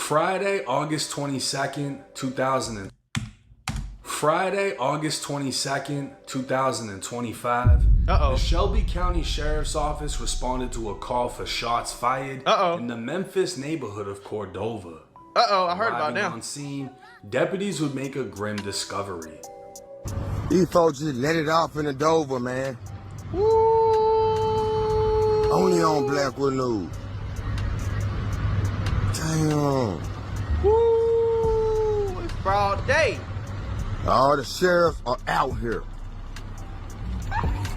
Friday, August 22nd, 2000. Friday, August 22nd, 2025. The Shelby County Sheriff's Office responded to a call for shots fired in the Memphis neighborhood of Cordova. I heard about that. On scene, deputies would make a grim discovery. These folks just let it off in the Dover, man. Woo! Only on Blackwood News. Damn. Woo! It's broad day. All the sheriffs are out here.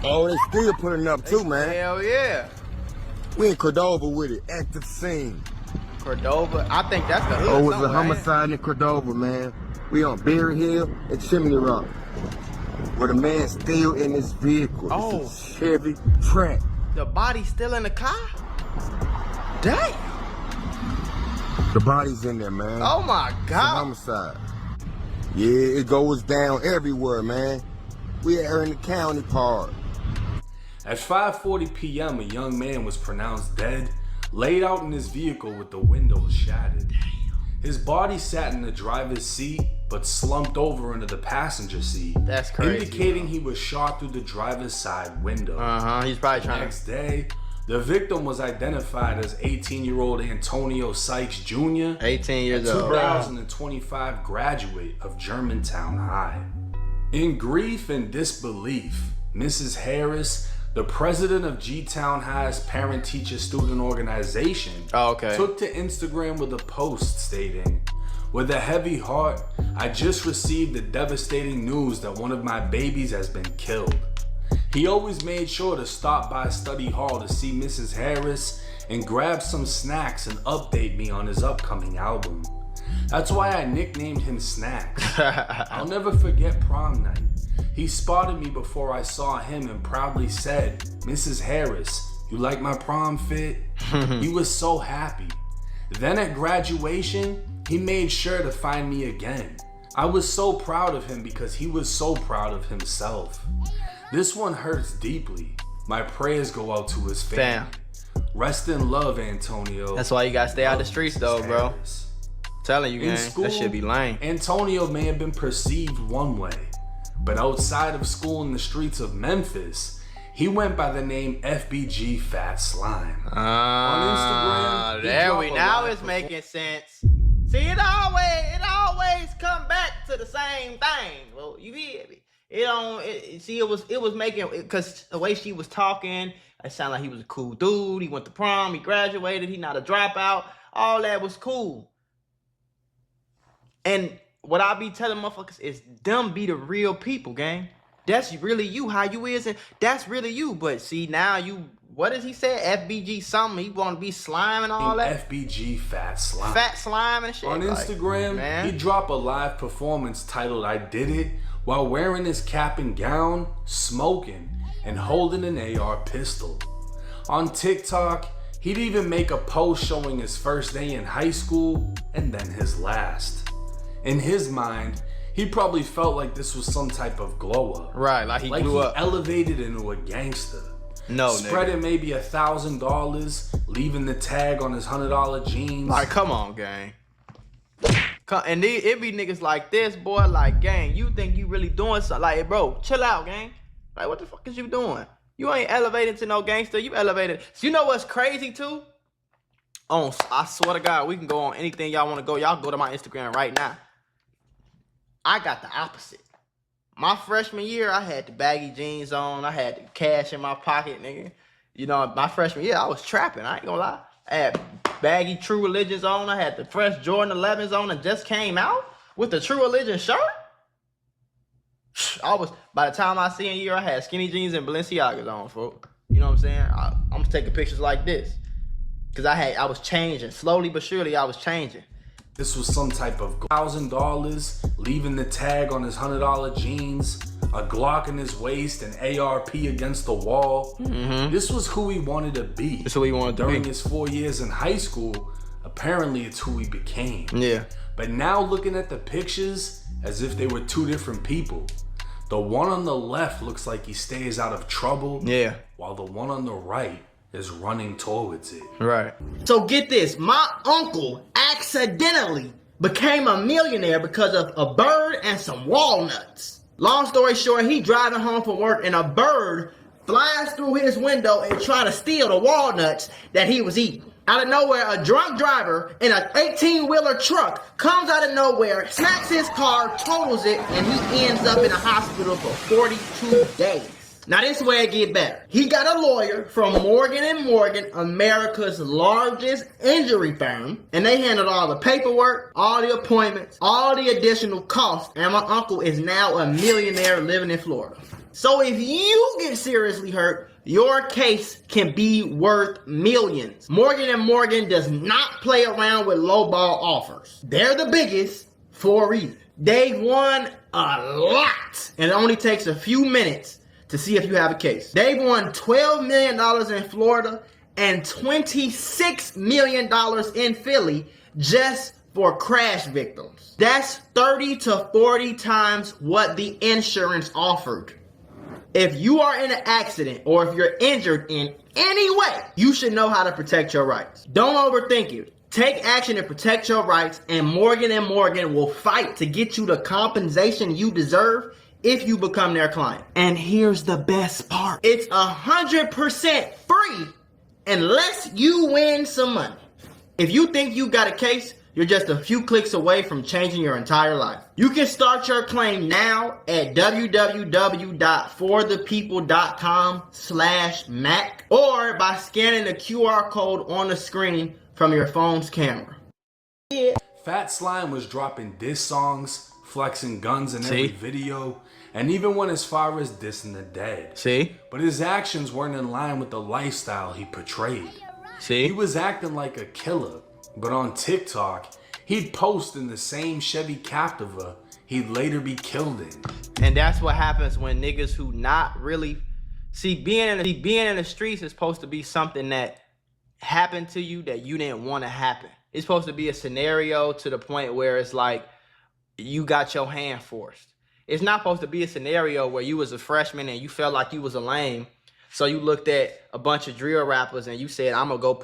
Oh, they still putting up too, man. Hell yeah. We in Cordova with it, active scene. Cordova, I think that's the hood. Oh, it was a homicide in Cordova, man. We on Berry Hill and Chimney Rock, where the man still in his vehicle. Oh. It's a Chevy Track. The body's still in the car? Damn. The body's in there, man. Oh my It's a God. homicide. Yeah, it goes down everywhere, man. We out here in the county part. At 5:40 p.m., a young man was pronounced dead, laid out in his vehicle with the windows shattered. His body sat in the driver's seat, but slumped over into the passenger seat. That's crazy. Indicating he was shot through the driver's side window. He's probably trying Next day, the victim was identified as 18-year-old Antonio Sykes Jr., 18 years a old. 2025 graduate of Germantown High. In grief and disbelief, Mrs. Harris, the president of G-Town High's parent-teacher-student organization, took to Instagram with a post stating, "With a heavy heart, I just received the devastating news that one of my babies has been killed. He always made sure to stop by study hall to see Mrs. Harris and grab some snacks and update me on his upcoming album. That's why I nicknamed him Snacks. I'll never forget prom night. He spotted me before I saw him and proudly said, 'Mrs. Harris, you like my prom fit?' He was so happy. Then at graduation, he made sure to find me again. I was so proud of him because he was so proud of himself. This one hurts deeply. My prayers go out to his family. Damn. Rest in love, Antonio." That's why you gotta stay out the streets though, bro. Harris. Telling you, In gang, school, that should be lame. Antonio may have been perceived one way, but outside of school in the streets of Memphis, he went by the name FBG Fat Slime. On Instagram, there we now it's making sense. See, it always come back to the same thing. Well, you hear me? It was making, because the way she was talking, it sounded like he was a cool dude. He went to prom, he graduated, he not a dropout. All that was cool. And what I be telling motherfuckers is them be the real people, gang. That's really you, how you is, and that's really you. But see, now you, what does he say? FBG something, he want to be slime and all that? FBG Fat Slime. Fat slime and shit. On Instagram, he dropped a live performance titled "I Did It" while wearing his cap and gown, smoking, and holding an AR pistol. On TikTok, he'd even make a post showing his first day in high school and then his last. In his mind, he probably felt like this was some type of glow up. Right, like he blew up. Elevated into a gangster. No, spreading maybe $1,000, leaving the tag on his $100 jeans. Like, come on, gang. And it be niggas like this, boy, like, gang, you think you really doing something? Like, bro, chill out, gang. Like, what the fuck is you doing? You ain't elevated to no gangster. You elevated. So you know what's crazy, too? I swear to God, we can go on anything y'all want to go. Y'all go to my Instagram right now. I got the opposite. My freshman year, I had the baggy jeans on. I had the cash in my pocket, nigga. You know, my freshman year, I was trapping. I ain't gonna lie. I had baggy True Religions on. I had the fresh Jordan 11s on and just came out with the True Religion shirt. By the time I see in a year, I had skinny jeans and Balenciagas on, folks. You know what I'm saying? I'm taking pictures like this. Because I was changing. Slowly but surely, I was changing. This was some type of $1,000, leaving the tag on his $100 jeans, a Glock in his waist, and ARP against the wall. This was who he wanted to be. This is who he wanted to be. During his 4 years in high school, apparently it's who he became. Yeah. But now looking at the pictures as if they were two different people. The one on the left looks like he stays out of trouble. Yeah. While the one on the right is running towards it. Right. So get this, my uncle accidentally became a millionaire because of a bird and some walnuts. Long story short, he driving home from work and a bird flies through his window and try to steal the walnuts that he was eating. Out of nowhere, a drunk driver in an 18-wheeler truck comes out of nowhere, smacks his car, totals it, and he ends up in a hospital for 42 days. Now this way it get better. He got a lawyer from Morgan & Morgan, America's largest injury firm, and they handled all the paperwork, all the appointments, all the additional costs, and my uncle is now a millionaire living in Florida. So if you get seriously hurt, your case can be worth millions. Morgan & Morgan does not play around with lowball offers. They're the biggest for a reason. They've won a lot, and it only takes a few minutes to see if you have a case. They've won $12 million in Florida and $26 million in Philly just for crash victims. That's 30 to 40 times what the insurance offered. If you are in an accident or if you're injured in any way, you should know how to protect your rights. Don't overthink it. Take action to protect your rights, and Morgan & Morgan will fight to get you the compensation you deserve if you become their client. And here's the best part. It's 100% free unless you win some money. If you think you got a case, you're just a few clicks away from changing your entire life. You can start your claim now at www.forthepeople.com/Mac or by scanning the QR code on the screen from your phone's camera. Fat Slime was dropping diss songs, flexing guns in every video, and even went as far as dissing the dead. See? But his actions weren't in line with the lifestyle he portrayed. See? He was acting like a killer, but on TikTok, he'd post in the same Chevy Captiva he'd later be killed in. And that's what happens when niggas who not really... See, being in the streets is supposed to be something that happened to you that you didn't want to happen. It's supposed to be a scenario to the point where it's like you got your hand forced. It's not supposed to be a scenario where you was a freshman and you felt like you was a lame. So you looked at a bunch of drill rappers and you said, I'm gonna go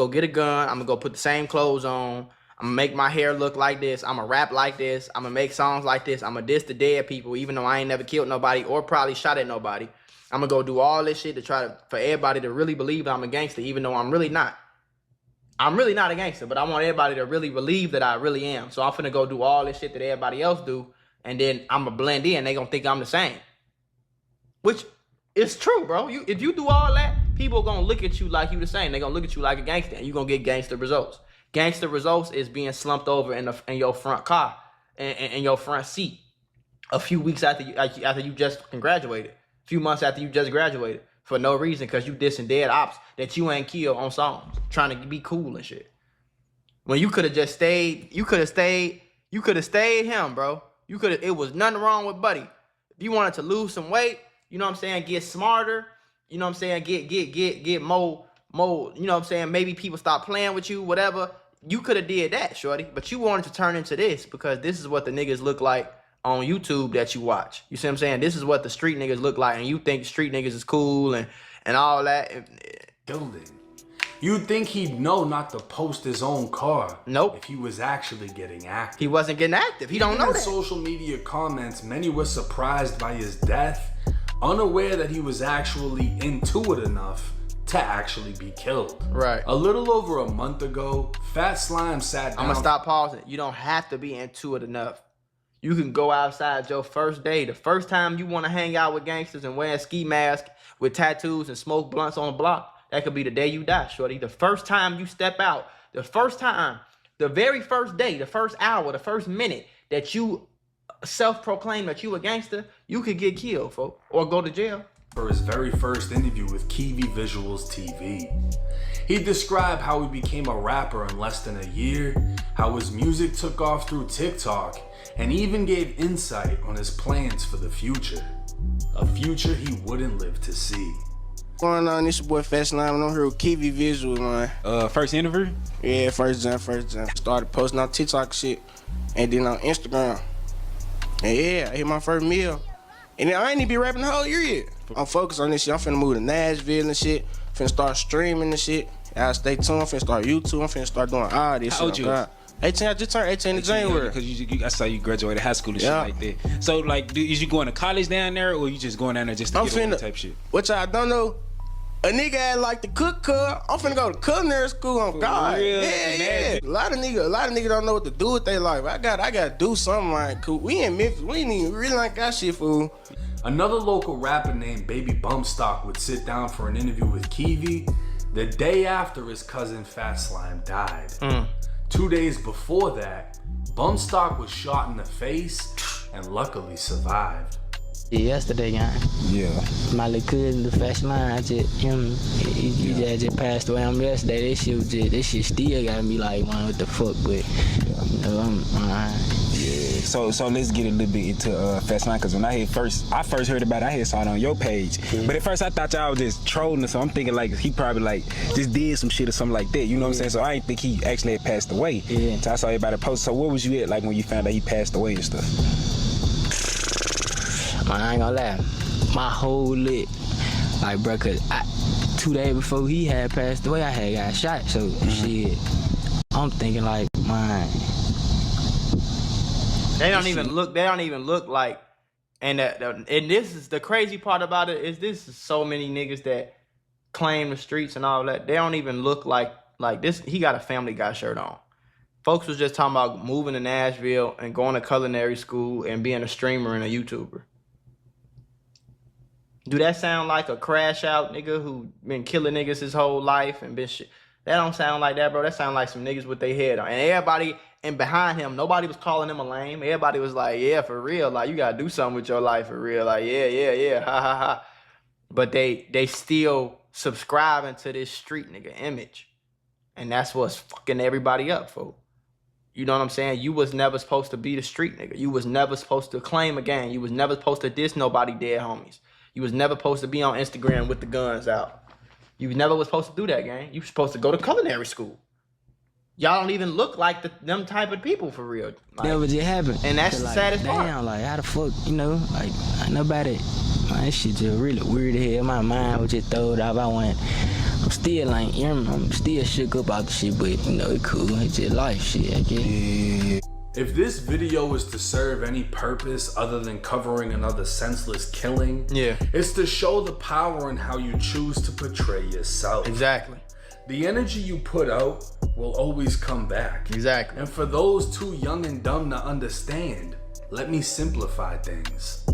get a gun, I'm gonna go put the same clothes on, I'm gonna make my hair look like this, I'm gonna rap like this, I'm gonna make songs like this, I'm gonna diss the dead people even though I ain't never killed nobody or probably shot at nobody. I'm gonna go do all this shit to try to, for everybody to really believe I'm a gangster even though I'm really not. I'm really not a gangster, but I want everybody to really believe that I really am. So I'm finna go do all this shit that everybody else do, and then I'm gonna blend in. They gonna think I'm the same. Which is true, bro. If you do all that, people gonna look at you like you the same. They gonna look at you like a gangster, and you gonna get gangster results. Gangster results is being slumped over in your front car, in your front seat, a few weeks after you just graduated, a few months after you just graduated. For no reason, because you dissing dead ops that you ain't killed on songs, trying to be cool and shit. When you could have just stayed, you could have stayed him, bro. It was nothing wrong with Buddy. If you wanted to lose some weight, you know what I'm saying, get smarter, you know what I'm saying, get more, you know what I'm saying, maybe people stop playing with you, whatever. You could have did that, shorty. But you wanted to turn into this because this is what the niggas look like on YouTube that you watch. You see what I'm saying? This is what the street niggas look like, and you think street niggas is cool and all that. Building. You'd think he'd know not to post his own car. Nope. If he was actually getting active. He wasn't getting active. He don't know In that. social media comments, many were surprised by his death, unaware that he was actually into it enough to actually be killed. Right. A little over a month ago, Fat Slime sat down. I'm gonna stop pausing. You don't have to be into it enough. You can go outside your first day. The first time you want to hang out with gangsters and wear a ski mask with tattoos and smoke blunts on the block, that could be the day you die, shorty. The first time you step out, the first time, the very first day, the first hour, the first minute that you self-proclaim that you a gangster, you could get killed, folks, or go to jail. For his very first interview with Kiwi Visuals TV. He described how he became a rapper in less than a year, how his music took off through TikTok, and even gave insight on his plans for the future. A future he wouldn't live to see. What's going on? This your boy Fat Slime, and I'm here with Kiwi Visuals, man. First interview? Yeah, first time. Started posting on TikTok shit, and then on Instagram. And yeah, I hit my first meal. And then I ain't even be rapping the whole year yet. I'm focused on this shit. I'm finna move to Nashville and shit. finna start streaming and shit. Y'all stay tuned. I'm finna start YouTube. I'm finna start doing all this shit. How old you? 18. I just turned 18 in January. Because I saw you graduated high school and shit Yeah. like that. So like, is you going to college down there, or you just going down there just to get over type shit? Which I don't know. A nigga had like to cook, I'm finna go to culinary school on God. real? Yeah. A lot of niggas don't know what to do with their life. I gotta do something like cool. We in Memphis, we ain't even really like that shit, fool. Another local rapper named Baby Bumpstock would sit down for an interview with Kiwi the day after his cousin Fat Slime died. 2 days before that, Bumpstock was shot in the face and luckily survived. Yesterday, gang. Yeah. My little cousin, the Fast Line, he just passed away on yesterday. This shit still got me like, man, what the fuck? But you know, So let's get a little bit into Fast Line, because when I first heard about it, I saw it on your page. But at first I thought y'all was just trolling, so I'm thinking like he probably like just did some shit or something like that. You know what I'm saying? So I didn't think he actually had passed away. Yeah. So I saw everybody post. So where was you at like when you found out he passed away and stuff? man, I ain't gonna lie. My whole lit. Like, bro, cause 2 days before he had passed away, I had got shot. So shit, I'm thinking like, man. They don't even look like, and this is the crazy part about it, is this is so many niggas that claim the streets and all that. They don't even look like this. He got a Family Guy shirt on. Folks was just talking about moving to Nashville and going to culinary school and being a streamer and a YouTuber. Do that sound like a crash out nigga who been killing niggas his whole life and been shit? That don't sound like that, bro. That sound like some niggas with their head on. And everybody, and behind him, nobody was calling him a lame. Everybody was like, yeah, for real. Like, you gotta do something with your life for real. Like, yeah, ha, ha, ha. But they still subscribing to this street nigga image. And that's what's fucking everybody up, folks. You know what I'm saying? You was never supposed to be the street nigga. You was never supposed to claim a gang. You was never supposed to diss nobody dead homies. You was never supposed to be on Instagram with the guns out. You never was supposed to do that, gang. You was supposed to go to culinary school. Y'all don't even look like them type of people for real. Like, that would just happen. And that's the like, saddest part. Damn, like, how the fuck, you know, like, ain't nobody, man, this shit just really weird as hell. My mind was just throwed off. I'm still like, I'm still shook up out the shit, but, you know, it cool. It's just life shit, I guess. Yeah. If this video is to serve any purpose other than covering another senseless killing, it's to show the power in how you choose to portray yourself. Exactly. The energy you put out will always come back. Exactly. And for those too young and dumb to understand, let me simplify things.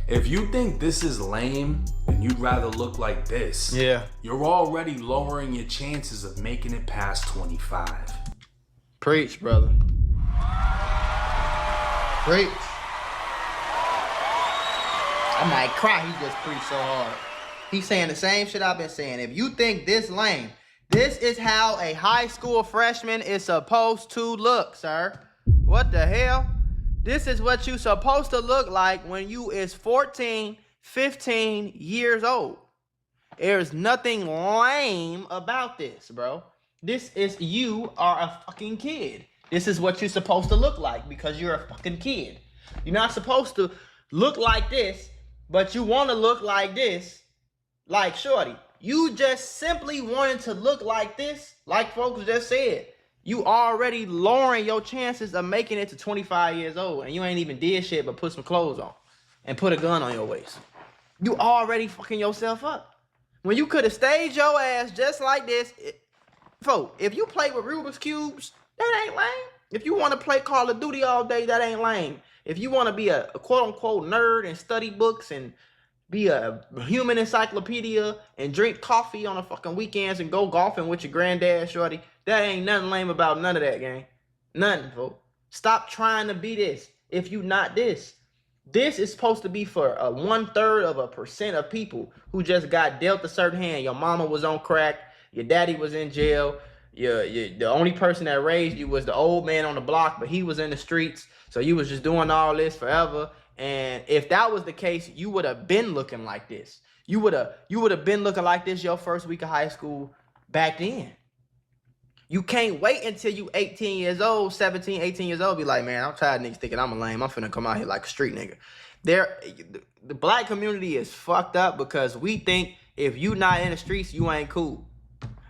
If you think this is lame and you'd rather look like this, you're already lowering your chances of making it past 25. Preach, brother. Preach. I might cry. He just preached so hard. He's saying the same shit I've been saying. If you think this lame, this is how a high school freshman is supposed to look, sir. What the hell? This is what you supposed to look like when you is 14, 15 years old. There's nothing lame about this, bro. This is, you are a fucking kid. This is what you're supposed to look like because you're a fucking kid. You're not supposed to look like this, but you want to look like this, like shorty. You just simply wanted to look like this, like folks just said. You already lowering your chances of making it to 25 years old, and you ain't even did shit but put some clothes on and put a gun on your waist. You already fucking yourself up. When you could have stayed your ass just like this, folks, if you play with Rubik's Cubes, that ain't lame. If you want to play Call of Duty all day, that ain't lame. If you want to be a quote-unquote nerd and study books and be a human encyclopedia and drink coffee on the fucking weekends and go golfing with your granddad, shorty, that ain't nothing lame about none of that, gang. Nothing, folks. Stop trying to be this if you not this. This is supposed to be for a 1/3% of people who just got dealt a certain hand. Your mama was on crack. Your daddy was in jail. The only person that raised you was the old man on the block, but he was in the streets. So you was just doing all this forever. And if that was the case, you would have been looking like this. You would have been looking like this your first week of high school back then. You can't wait until you 18 years old, 17, 18 years old, be like, man, I'm tired of niggas thinking I'm a lame. I'm finna come out here like a street nigga. The black community is fucked up because we think if you not in the streets, you ain't cool.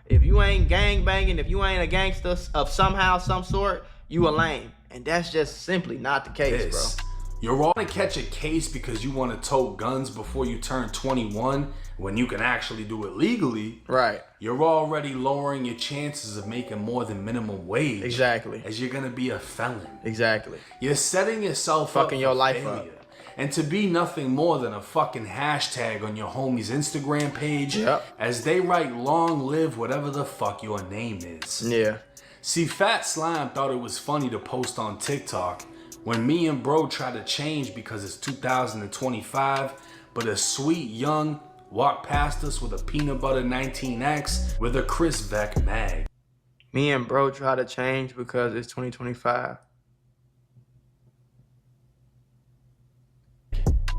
If you ain't gang banging, if you ain't a gangster of somehow, some sort, you a lame. And that's just simply not the case, bro. You're all gonna catch a case because you want to tote guns before you turn 21 when you can actually do it legally. Right. You're already lowering your chances of making more than minimum wage. Exactly. As you're gonna be a felon. Exactly. You're setting yourself fucking up your for life failure. up. And to be nothing more than a fucking hashtag on your homie's Instagram page. Yep. As they write long live whatever the fuck your name is. Yeah. See, Fat Slime thought it was funny to post on TikTok when me and bro try to change because it's 2025, but a sweet young walked past us with a peanut butter 19X with a Chris Vec mag. Me and bro try to change because it's 2025.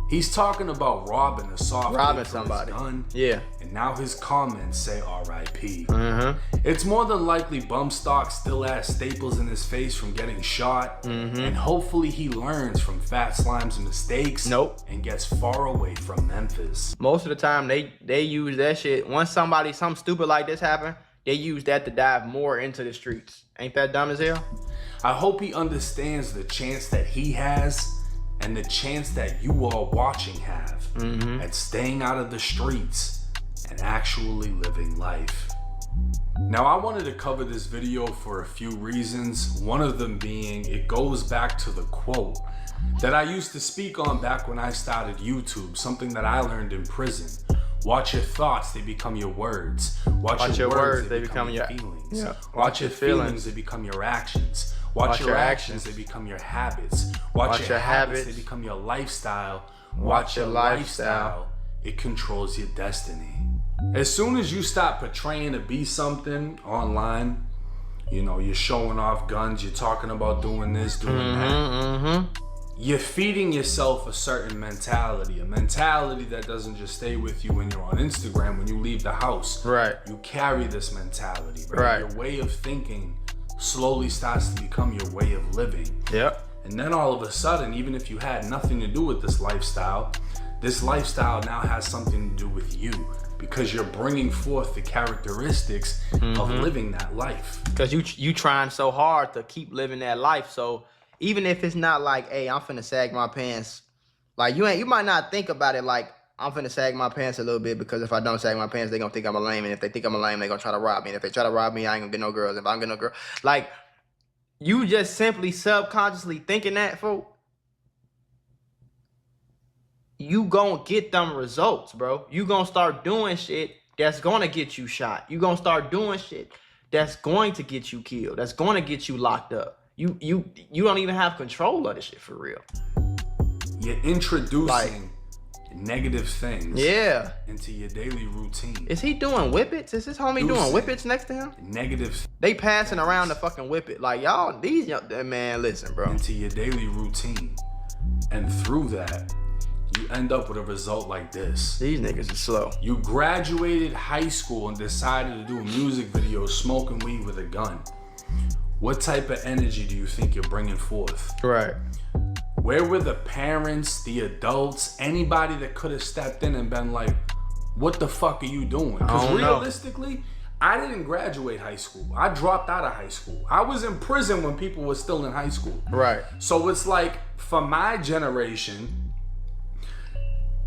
He's talking about robbing a soft Robbing for somebody. his gun, Yeah. and now his comments say R.I.P. Mm-hmm. It's more than likely bum stock still has staples in his face from getting shot, and hopefully he learns from Fat Slime's mistakes Nope. and gets far away from Memphis. Most of the time, they use that shit. Once something stupid like this happen, they use that to dive more into the streets. Ain't that dumb as hell? I hope he understands the chance that he has and the chance that you all watching have at staying out of the streets and actually living life. Now, I wanted to cover this video for a few reasons. One of them being it goes back to the quote that I used to speak on back when I started YouTube, something that I learned in prison. Watch your thoughts, they become your words. Watch your words, they become your feelings. Yeah. Watch your feelings, they become your actions. Watch your actions, they become your habits. Watch your habits, they become your lifestyle. Watch your lifestyle, it controls your destiny. As soon as you stop portraying to be something online, you know, you're showing off guns, you're talking about doing this, doing that. You're feeding yourself a certain mentality, a mentality that doesn't just stay with you when you're on Instagram, when you leave the house. Right. You carry this mentality, right? Right. Your way of thinking slowly starts to become your way of living. Yep. And then all of a sudden, even if you had nothing to do with this lifestyle now has something to do with you because you're bringing forth the characteristics of living that life. Because you trying so hard to keep living that life. So even if it's not like, hey, I'm finna sag my pants, like you might not think about it like I'm finna sag my pants a little bit because if I don't sag my pants, they gonna think I'm a lame. And if they think I'm a lame, they gonna try to rob me. And if they try to rob me, I ain't gonna get no girls. If I don't get no girl, like you just simply subconsciously thinking that, folk, you gonna get them results, bro. You gonna start doing shit that's gonna get you shot. You gonna start doing shit that's going to get you killed. That's gonna get you locked up. You don't even have control of this shit for real. You're introducing negative things into your daily routine. Is he doing whippets? Is his homie doing whippets next to him? Negative. They passing around the fucking whippet. Like, y'all, these young, man, listen, bro. Into your daily routine. And through that, you end up with a result like this. These niggas are slow. You graduated high school and decided to do a music video smoking weed with a gun. What type of energy do you think you're bringing forth? Right. Where were the parents, the adults, anybody that could have stepped in and been like, what the fuck are you doing? Because realistically, I didn't graduate high school. I dropped out of high school. I was in prison when people were still in high school. Right. So it's like, for my generation,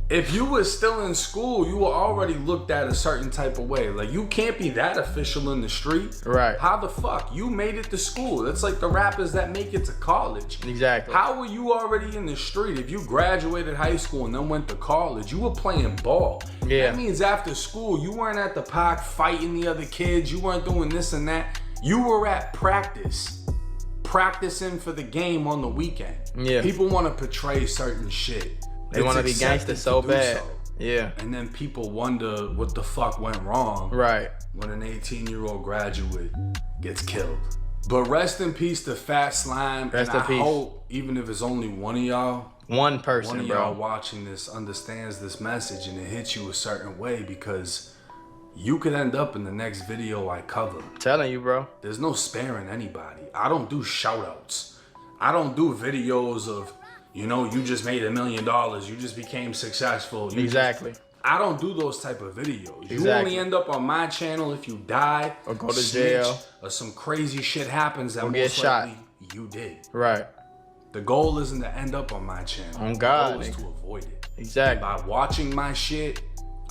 if you were still in school, you were already looked at a certain type of way. Like, you can't be that official in the street. Right. How the fuck? You made it to school. It's like the rappers that make it to college. Exactly. How were you already in the street? If you graduated high school and then went to college, you were playing ball. Yeah. That means after school, you weren't at the park fighting the other kids. You weren't doing this and that. You were at practice. Practicing for the game on the weekend. Yeah. People want to portray certain shit. They want to be gangster so bad. Yeah. And then people wonder what the fuck went wrong. Right. When an 18-year-old graduate gets killed. But rest in peace to Fat Slime. Rest and in peace. I hope, even if it's only one of y'all, one person, one of bro, y'all watching this understands this message and it hits you a certain way, because you could end up in the next video I cover. I'm telling you, bro. There's no sparing anybody. I don't do shout outs. I don't do videos of, you know, you just made $1 million. You just became successful. Exactly. I don't do those type of videos. You Exactly. only end up on my channel if you die Or go to snitch, jail. or some crazy shit happens that Or get most shot. likely you did. Right. The goal isn't to end up on my channel. On God, The goal is nigga. to avoid it. Exactly. By watching my shit,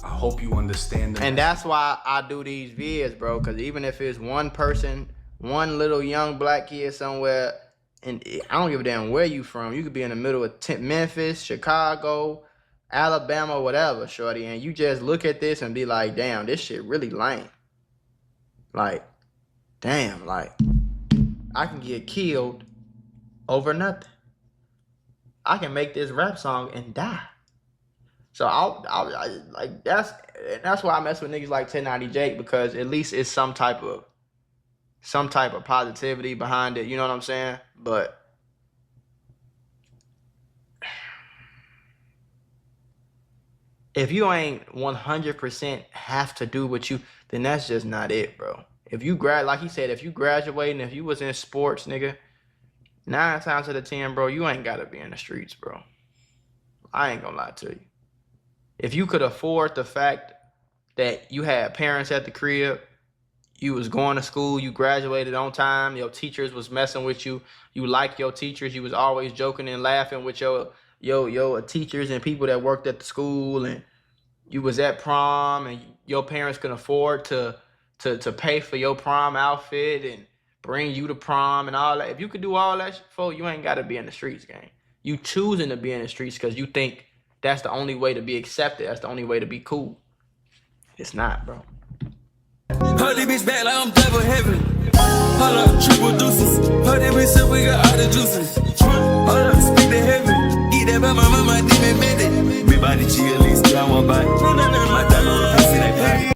I hope you understand the And message. that's why I do these vids, bro. Because even if it's one person, one little young black kid somewhere, and I don't give a damn where you from. You could be in the middle of Memphis, Chicago, Alabama, whatever, shorty. And you just look at this and be like, damn, this shit really lame. Like, damn, like, I can get killed over nothing. I can make this rap song and die. So I like that's why I mess with niggas like 1090 Jake, because at least it's some type of positivity behind it. You know what I'm saying? But if you ain't 100% have to do what you, then that's just not it, bro. If you like he said, if you graduating, if you was in sports, nigga, 9 times out of 10, bro, you ain't gotta be in the streets, bro. I ain't gonna lie to you. If you could afford the fact that you had parents at the crib, you was going to school, you graduated on time, your teachers was messing with you, you liked your teachers, you was always joking and laughing with your teachers and people that worked at the school, and you was at prom, and your parents could afford to pay for your prom outfit and bring you to prom and all that. If you could do all that shit, you ain't gotta be in the streets, gang. You choosing to be in the streets because you think that's the only way to be accepted. That's the only way to be cool. It's not, bro. Hold this bitch back like I'm double heaven. Hold up, triple deuces. Hold this bitch up, we got all the juices. Hold up, speak to heaven. Eat that by my mama, demon made it. Me body chill, at least down one bite. My dog on the pussy, that